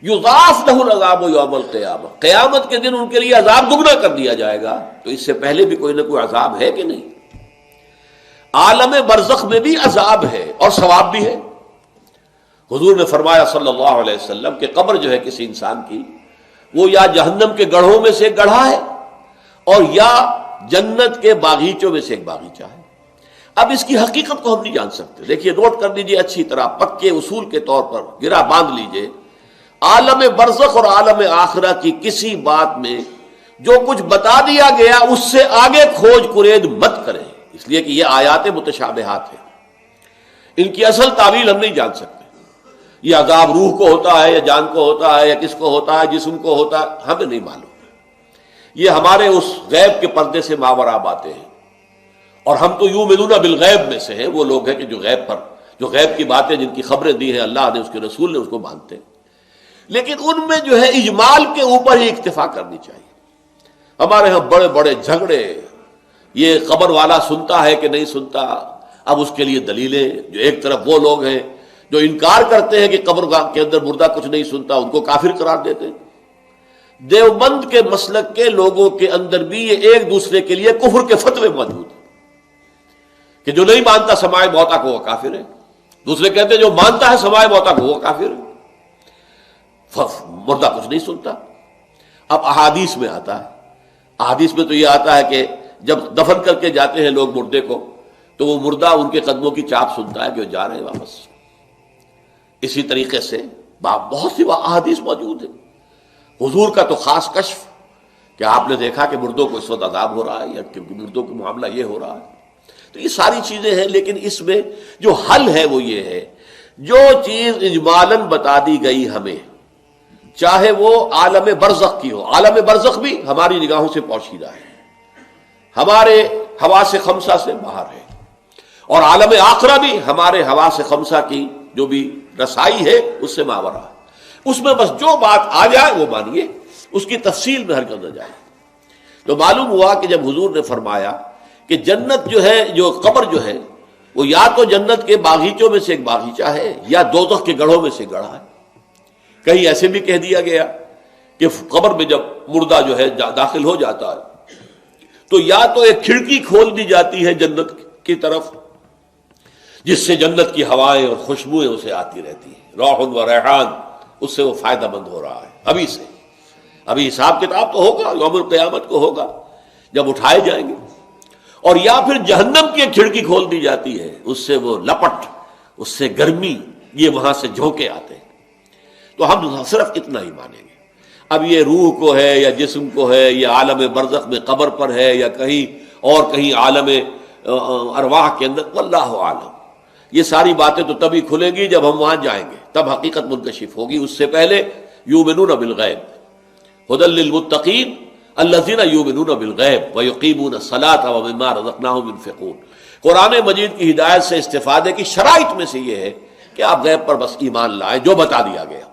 یضاعف لہ العذاب یوم القیامہ، قیامت کے دن ان کے لیے عذاب دگنا کر دیا جائے گا۔ تو اس سے پہلے بھی کوئی نہ کوئی عذاب ہے کہ نہیں؟ عالم برزخ میں بھی عذاب ہے اور ثواب بھی ہے۔ حضور نے فرمایا صلی اللہ علیہ وسلم کہ قبر جو ہے کسی انسان کی، وہ یا جہنم کے گڑھوں میں سے ایک گڑھا ہے اور یا جنت کے باغیچوں میں سے ایک باغیچہ ہے۔ اب اس کی حقیقت کو ہم نہیں جان سکتے۔ دیکھیے، نوٹ کر لیجیے اچھی طرح، پکے اصول کے طور پر گرہ باندھ لیجیے، عالم برزخ اور عالم آخرہ کی کسی بات میں جو کچھ بتا دیا گیا اس سے آگے کھوج کرید مت کریں، اس لیے کہ یہ آیات متشابہات ہیں، ان کی اصل تعویل ہم نہیں جان سکتے۔ یہ عذاب روح کو ہوتا ہے یا جان کو ہوتا ہے یا کس کو ہوتا ہے، جسم کو ہوتا ہے، ہمیں نہیں معلوم۔ یہ ہمارے اس غیب کے پردے سے ماوراء باتیں ہیں، اور ہم تو یؤمنون بالغیب میں سے ہیں، وہ لوگ ہیں کہ جو غیب کی باتیں جن کی خبریں دی ہیں اللہ نے، اس کے رسول نے، اس کو مانتے ہیں۔ لیکن ان میں جو ہے اجمال کے اوپر ہی اکتفا کرنی چاہیے۔ ہمارے ہاں بڑے بڑے جھگڑے، یہ قبر والا سنتا ہے کہ نہیں سنتا، اب اس کے لیے دلیلیں، جو ایک طرف وہ لوگ ہیں جو انکار کرتے ہیں کہ قبر کے اندر مردہ کچھ نہیں سنتا، ان کو کافر قرار دیتے ہیں۔ دیوبند کے مسلک کے لوگوں کے اندر بھی یہ ایک دوسرے کے لیے کفر کے فتوے موجود ہیں کہ جو نہیں مانتا سماع موتا کو وہ کافر ہے، دوسرے کہتے ہیں جو مانتا ہے سماع موتا کو وہ کافر ہے، مردہ کچھ نہیں سنتا۔ اب احادیث میں آتا ہے، احادیث میں تو یہ آتا ہے کہ جب دفن کر کے جاتے ہیں لوگ مردے کو، تو وہ مردہ ان کے قدموں کی چاپ سنتا ہے کہ وہ جا رہے ہیں واپس۔ اسی طریقے سے بہت سی احادیث موجود ہیں۔ حضور کا تو خاص کشف کہ آپ نے دیکھا کہ مردوں کو اس وقت عذاب ہو رہا ہے، یا کہ مردوں کا معاملہ یہ ہو رہا ہے۔ تو یہ ساری چیزیں ہیں، لیکن اس میں جو حل ہے وہ یہ ہے، جو چیز اجمالاً بتا دی گئی ہمیں، چاہے وہ عالم برزخ کی ہو، عالم برزخ بھی ہماری نگاہوں سے پوشیدہ ہے، ہمارے حواس خمسہ سے باہر ہے، اور عالم آخرہ بھی ہمارے حواس خمسہ کی جو بھی رسائی ہے اس سے ماورا ہے۔ اس میں بس جو بات آ جائے وہ مانیے، اس کی تفصیل میں ہرگز نہ جائے۔ تو معلوم ہوا کہ جب حضور نے فرمایا کہ جنت جو ہے، جو قبر جو ہے، وہ یا تو جنت کے باغیچوں میں سے ایک باغیچہ ہے یا دوزخ کے گڑھوں میں سے گڑھا ہے۔ کہیں ایسے بھی کہہ دیا گیا کہ قبر میں جب مردہ جو ہے داخل ہو جاتا ہے تو یا تو ایک کھڑکی کھول دی جاتی ہے جنت کی طرف، جس سے جنت کی ہوائیں اور خوشبوئیں اسے آتی رہتی ہیں، روح و ریحان، اس سے وہ فائدہ مند ہو رہا ہے ابھی سے۔ ابھی حساب کتاب تو ہوگا، یوم القیامت کو ہوگا جب اٹھائے جائیں گے۔ اور یا پھر جہنم کی ایک کھڑکی کھول دی جاتی ہے، اس سے وہ لپٹ، اس سے گرمی، یہ وہاں سے جھونکے آتے ہیں۔ تو ہم صرف اتنا ہی مانیں گے۔ اب یہ روح کو ہے یا جسم کو ہے یا عالم برزخ میں قبر پر ہے یا کہیں اور کہیں عالم ارواح کے اندر، واللہ عالم، یہ ساری باتیں تو تبھی کھلیں گی جب ہم وہاں جائیں گے، تب حقیقت منکشف ہوگی۔ اس سے پہلے یؤمنون بالغیب ھدی للمتقین الذین یؤمنون بالغیب ویقیمون الصلاۃ ومما رزقناہم ينفقون۔ قرآن مجید کی ہدایت سے استفادے کی شرائط میں سے یہ ہے کہ آپ غیب پر بس ایمان لائیں جو بتا دیا گیا۔